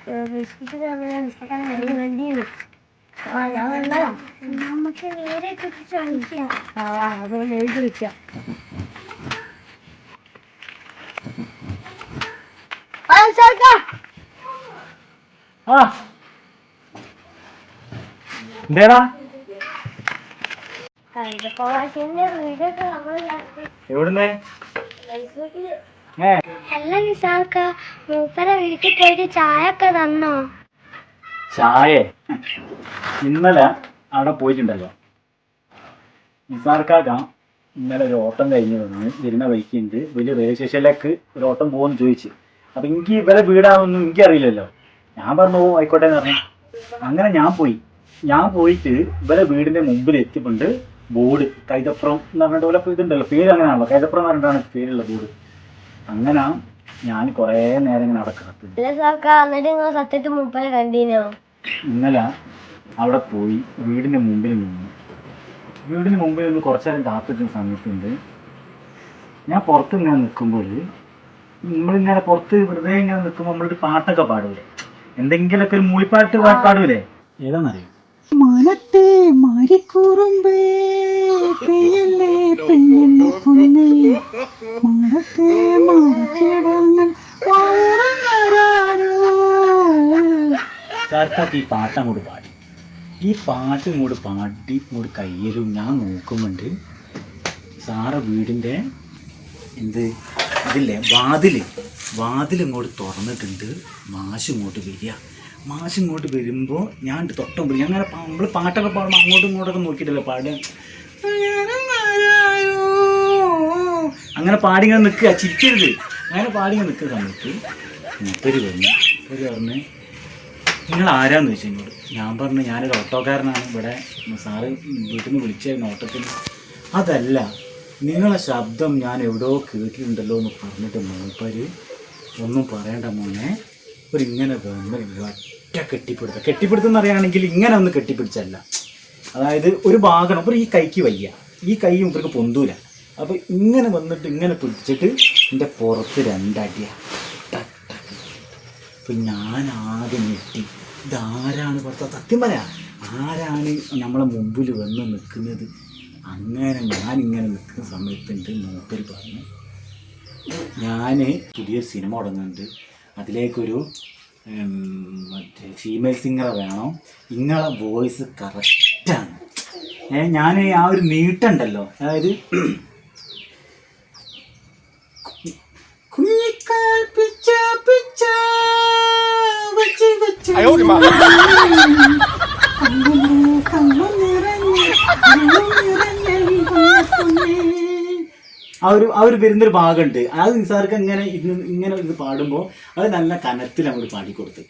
നമുക്ക് നേരെ കളിക്കാം. അതുകൊണ്ട് എഴുതി വെക്കാം. എന്തേടാ എവിടുന്നേ? അല്ല നിസാർക്ക, മൂപ്പരെ വീട്ടിൽ പോയിട്ട് ചായ ഒക്കെ തന്നോ? ചായ ഇന്നലെ അവിടെ പോയിട്ടുണ്ടല്ലോ. നിസാർക്കാക്ക ഇന്നലെ ഒരു ഓട്ടം കഴിഞ്ഞ് വന്ന് വരുന്ന വഴിക്കുണ്ട് വലിയ റെയിൽവേ സ്റ്റേഷനിലേക്ക് ഒരു ഓട്ടം പോകുമെന്ന് ചോദിച്ചു. അപ്പൊ എനിക്ക് ഇവരെ വീടാണെന്നും എനിക്കറിയില്ലല്ലോ. ഞാൻ പറഞ്ഞു ഓ ആയിക്കോട്ടെ എന്ന് പറഞ്ഞു. അങ്ങനെ ഞാൻ പോയിട്ട് ഇവരെ വീടിന്റെ മുമ്പിൽ എത്തിക്കൊണ്ട് ബോർഡ് കൈതപ്പുറം എന്ന് പറഞ്ഞിട്ട് പോലെ ഇതുണ്ടല്ലോ, പേര് അങ്ങനെയാണല്ലോ, കൈതപ്പുറം എന്ന് പറഞ്ഞിട്ടാണ് പേരുള്ള ബോർഡ്. അങ്ങനെ ഞാൻ കുറേ നേരം ഇങ്ങനെ നടക്കുന്നത്. സത്യത്തിൽ മൂപ്പരെ കണ്ടീനോ? ഇന്നലെ അവിടെ പോയി വീടിന്റെ മുമ്പിൽ നിന്ന് കുറച്ചു നേരം കാത്തിട്ടുന്ന സമയത്തുണ്ട് ഞാൻ പുറത്ത് ഇങ്ങനെ നിൽക്കുമ്പോൾ, നമ്മളിങ്ങനെ പുറത്ത് വെറുതെ ഇങ്ങനെ നിൽക്കുമ്പോൾ നമ്മളൊരു പാട്ടൊക്കെ പാടൂലേ, എന്തെങ്കിലുമൊക്കെ ഒരു മൂളിപ്പാട്ട് പാടൂലേ, ഏതാണെന്നറിയോ? മനത്തെ മാരിക്കൂറുമ്പേ പെയ്യല്ലേ പെണ്ണിന്റെ പൊന്നേ മണത്തെ മാറിച്ചിടങ്ങൾ ഈ പാട്ട് അങ്ങോട്ട് പാടി, ഈ പാട്ട് ഇങ്ങോട്ട് പാടി ഇങ്ങോട്ട് കയ്യിലും ഞാൻ നോക്കുമ്പോണ്ട് സാറ് വീടിൻ്റെ ഇതില്ലേ വാതിൽ ഇങ്ങോട്ട് തുറന്നിട്ടുണ്ട്. മാഷ് ഇങ്ങോട്ട് വരുമ്പോൾ ഞാൻ തൊട്ടുമ്പോൾ ഞാൻ അങ്ങനെ നമ്മൾ പാട്ടൊക്കെ പാടുമ്പോൾ അങ്ങോട്ടും ഇങ്ങോട്ടൊക്കെ നോക്കിയിട്ടല്ലേ പാടുക, അങ്ങനെ പാടിങ്ങനെ നിൽക്കുക, ചിരിക്കരുത്, അങ്ങനെ പാടിങ്ങനെ നിൽക്കുന്ന സമയത്ത് മൂപ്പര് പറഞ്ഞ് നിങ്ങൾ ആരാന്ന് ചോദിച്ചു എന്നോട്. ഞാൻ പറഞ്ഞു ഞാനൊരു ഓട്ടോക്കാരനാണ്, ഇവിടെ സാറ് വീട്ടിൽ നിന്ന് വിളിച്ചായിരുന്നു ഓട്ടത്തിന്. അതല്ല, നിങ്ങളെ ശബ്ദം ഞാൻ എവിടെയോ കേട്ടിട്ടുണ്ടല്ലോ എന്ന് പറഞ്ഞിട്ട് മൂപ്പര് ഒന്നും പറയണ്ട മോനെ, ഇങ്ങനെ വന്ന് ഒറ്റ കെട്ടിപ്പിടുത്തെന്ന് പറയുകയാണെങ്കിൽ ഇങ്ങനെ ഒന്ന് കെട്ടിപ്പിടിച്ചല്ല, അതായത് ഒരു ഭാഗം അപ്പോൾ ഈ കൈക്ക് വയ്യ, ഈ കൈ ഇവർക്ക് പൊന്തൂല, അപ്പോൾ ഇങ്ങനെ വന്നിട്ട് ഇങ്ങനെ പിടിച്ചിട്ട് എൻ്റെ പുറത്ത് രണ്ടടിയാണ്. അപ്പം ഞാൻ ആദ്യം ഞെട്ടി, ഇതാരാണ് പുറത്ത്, സത്യം പറയാം ആരാണ് നമ്മളെ മുമ്പിൽ വന്ന് നിൽക്കുന്നത്. അങ്ങനെ ഞാനിങ്ങനെ നിൽക്കുന്ന സമയത്തുണ്ട് മൂപ്പര് പറഞ്ഞു ഞാൻ പുതിയ സിനിമ തുടങ്ങുന്നുണ്ട്, അതിലേക്കൊരു മറ്റേ ഫീമെയിൽ സിംഗറെ വേണം, നിങ്ങളെ വോയിസ് കറക്റ്റാണ്. ഞാൻ ആ ഒരു നീട്ടുണ്ടല്ലോ, അതായത് ആ ഒരു വരുന്നൊരു ഭാഗമുണ്ട്, അത് നിസാർക്ക് ഇങ്ങനെ ഇത് പാടുമ്പോൾ അത് നല്ല കനത്തിൽ അങ്ങോട്ട് പാടിക്കൊടുത്ത്.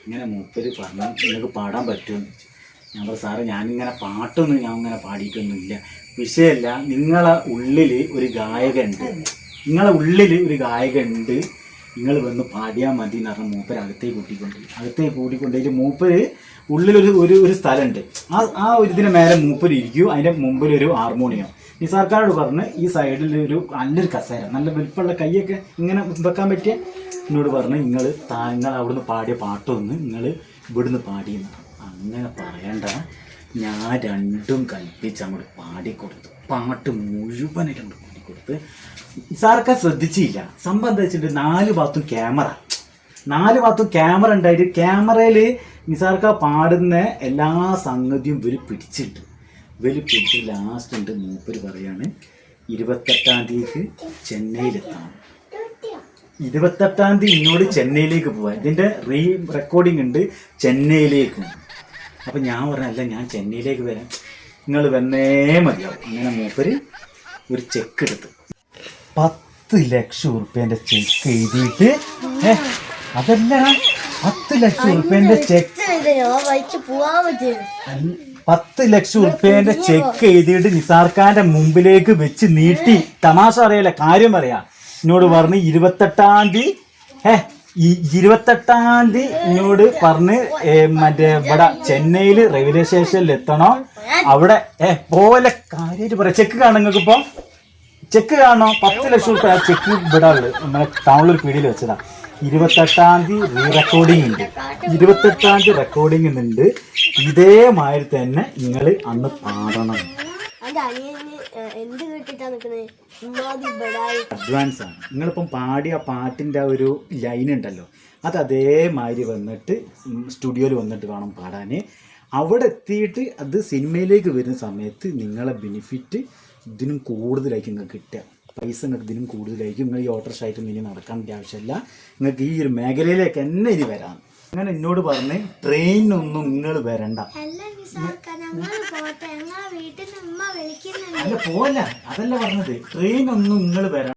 ഇങ്ങനെ മൂപ്പര് പറഞ്ഞു നിങ്ങൾക്ക് പാടാൻ പറ്റുമെന്ന് ചോദിച്ചു. ഞാൻ പറഞ്ഞു സാറ് ഞാനിങ്ങനെ പാട്ടൊന്നും ഞാൻ ഇങ്ങനെ പാടിയിട്ടൊന്നുമില്ല, വിഷയമല്ല, നിങ്ങളെ ഉള്ളിൽ ഒരു ഗായകനുണ്ട്, നിങ്ങൾ വന്ന് പാടിയാൽ മതി എന്ന് പറഞ്ഞാൽ മൂപ്പര് അകത്തേക്ക് കൂട്ടിക്കൊണ്ടേറ്റ് മൂപ്പര് ഉള്ളിലൊരു ഒരു സ്ഥലമുണ്ട്, ആ ഒരു ഇതിന് മേലെ മൂപ്പര് ഇരിക്കും, അതിൻ്റെ മുമ്പിലൊരു ഹാർമോണിയം. നിസാർക്കാരോട് പറഞ്ഞ് ഈ സൈഡിൽ നല്ലൊരു കസേര, നല്ല വലിപ്പമുള്ള കൈയൊക്കെ ഇങ്ങനെ വെക്കാൻ പറ്റിയ, എന്നോട് പറഞ്ഞ് നിങ്ങൾ അവിടുന്ന് പാടിയ പാട്ടൊന്ന് നിങ്ങൾ ഇവിടുന്ന് പാടിയെന്ന്. അങ്ങനെ പറയണ്ട, ഞാൻ രണ്ടും കൽപ്പിച്ച് അങ്ങോട്ട് പാടിക്കൊടുത്തു, പാട്ട് മുഴുവനായിട്ട് അങ്ങോട്ട് പാടിക്കൊടുത്ത്. നിസാർക്ക ശ്രദ്ധിച്ചില്ല, സംഭവം എന്താ വെച്ചിട്ട് 4 ഭാഗത്തും ക്യാമറ ഉണ്ടായിട്ട് ക്യാമറയിൽ നിസാർക്ക പാടുന്ന എല്ലാ സംഗതിയും പിടിച്ചിട്ട് ലാസ്റ്റ് ഉണ്ട് മൂപ്പര് പറയാണ് 28-ാം തീയതിക്ക് ചെന്നൈയിലെത്തണം, 28-ാം തീയതി ഇങ്ങോട്ട് ചെന്നൈയിലേക്ക് പോകാൻ, ഇതിൻ്റെ റെക്കോർഡിങ് ഉണ്ട് ചെന്നൈയിലേക്കും. അപ്പം ഞാൻ പറഞ്ഞല്ല, ഞാൻ ചെന്നൈയിലേക്ക് വരാം, നിങ്ങൾ വന്നേ മതിയാവും. അങ്ങനെ മൂപ്പര് ഒരു ചെക്ക് എടുത്ത് 10 ലക്ഷം ഉറുപ്പ്യൻ്റെ ചെക്ക് എഴുതിയിട്ട്, അതല്ല 10 ലക്ഷം ഉറുപ്പ്യൻ്റെ ചെക്ക് 10 ലക്ഷം ഉറുപ്പ്യൻ്റെ ചെക്ക് എഴുതിയിട്ട് നിസാർക്കാന്റെ മുമ്പിലേക്ക് വെച്ച് നീട്ടി. തമാശ അറിയാല, കാര്യം പറയാ. എന്നോട് പറഞ്ഞ് 28-ാം തീയതി എന്നോട് പറഞ്ഞ് മറ്റേ ഇവിടെ ചെന്നൈയിൽ റെയിൽവേ സ്റ്റേഷനിൽ എത്തണോ, അവിടെ പോലെ കാര്യമായിട്ട് പറയാം. ചെക്ക് കാണാം, നിങ്ങൾക്ക് ഇപ്പോൾ ചെക്ക് കാണണോ? 10 ലക്ഷം ഉറുപ്പ്യ ചെക്ക് ഇവിടെ ഉള്ളത്, നമ്മളെ ടൗണിലൊരു പീടിയിൽ വെച്ചതാ. 28-ാം തീയതി റെക്കോർഡിംഗ് ഉണ്ട്. 28-ാം തീയതി റെക്കോർഡിംഗ് ഉണ്ട്. ഇതേമാതിരി തന്നെ നിങ്ങൾ അന്ന് പാടണം. അഡ്വാൻസ് ആണ്. നിങ്ങളിപ്പം പാടിയ പാട്ടിൻ്റെ ആ ഒരു ലൈൻ ഉണ്ടല്ലോ, അത് അതേമാതിരി വന്നിട്ട് സ്റ്റുഡിയോയിൽ വന്നിട്ട് വേണം പാടാൻ. അവിടെ എത്തിയിട്ട് അത് സിനിമയിലേക്ക് വരുന്ന സമയത്ത് നിങ്ങളെ ബെനിഫിറ്റ് ഇതിനും കൂടുതലായിരിക്കും നിങ്ങൾക്ക് കിട്ടുക. പൈസ നിങ്ങൾക്ക് ഇതിനും കൂടുതലായിരിക്കും. നിങ്ങൾ ഈ ഓട്ടോറിക്ഷയായിട്ടും ഇനി നടക്കേണ്ട ആവശ്യമില്ല. നിങ്ങൾക്ക് ഈ ഒരു മേഖലയിലേക്ക് തന്നെ ഇനി വരാം. അങ്ങനെ എന്നോട് പറഞ്ഞ് ട്രെയിനൊന്നും നിങ്ങൾ വരണ്ട. അല്ല പോവല്ല, അതല്ല പറഞ്ഞത്. ട്രെയിനൊന്നും നിങ്ങൾ വരണ്ട.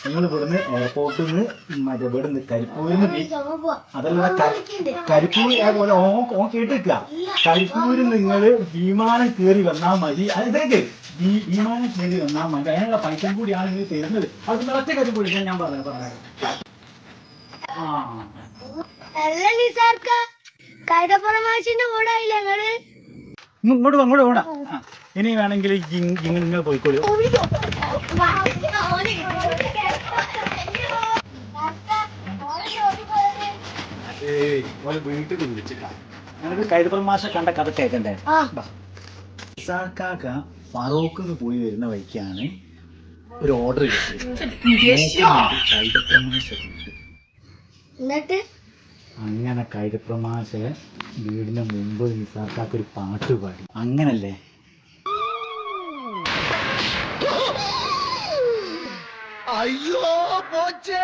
നിങ്ങൾ ഇവിടുന്ന് എയർപോർട്ടിൽ നിന്ന് മറ്റേ ഇവിടുന്ന് കരിപ്പൂരിൽ നിന്ന്, അതല്ല കരിപ്പൂർ പോലെ ഓൻ കേട്ടിരിക്കുക. കരിപ്പൂരിൽ നിങ്ങൾ വിമാനം കയറി വന്നാൽ മതി. അതിലേക്ക് വിമാനം കയറി വന്നാൽ മതി. അതിനുള്ള പൈസ കൂടിയാണ് നിങ്ങൾ തരുന്നത്. അത് ഒറ്റ കാര്യം കൂടി ഞാൻ പറഞ്ഞത്. ഇങ്ങോട്ട് അങ്ങോട്ട് ഓടാ. ഇനി വേണമെങ്കിൽ നിങ്ങൾ പോയിക്കോളൂ. വീട്ടിൽ വിളിച്ചിട്ടാ ഞങ്ങൾക്ക് കൈതപ്രമാശ കണ്ട കഥ കേൾക്കണ്ടേ? ഇസാക്കാക്ക ഫറൂഖിന്ന് പോയി വരുന്ന വഴിക്കാണ് ഒരു ഓർഡർ കിട്ടിയത്. അങ്ങനെ കൈതപ്രമാശ വീടിന് മുമ്പ് ഇസാക്കാക്ക ഒരു പാട്ട് പാടി. അങ്ങനല്ലേ? അയ്യോ പോച്ചേ.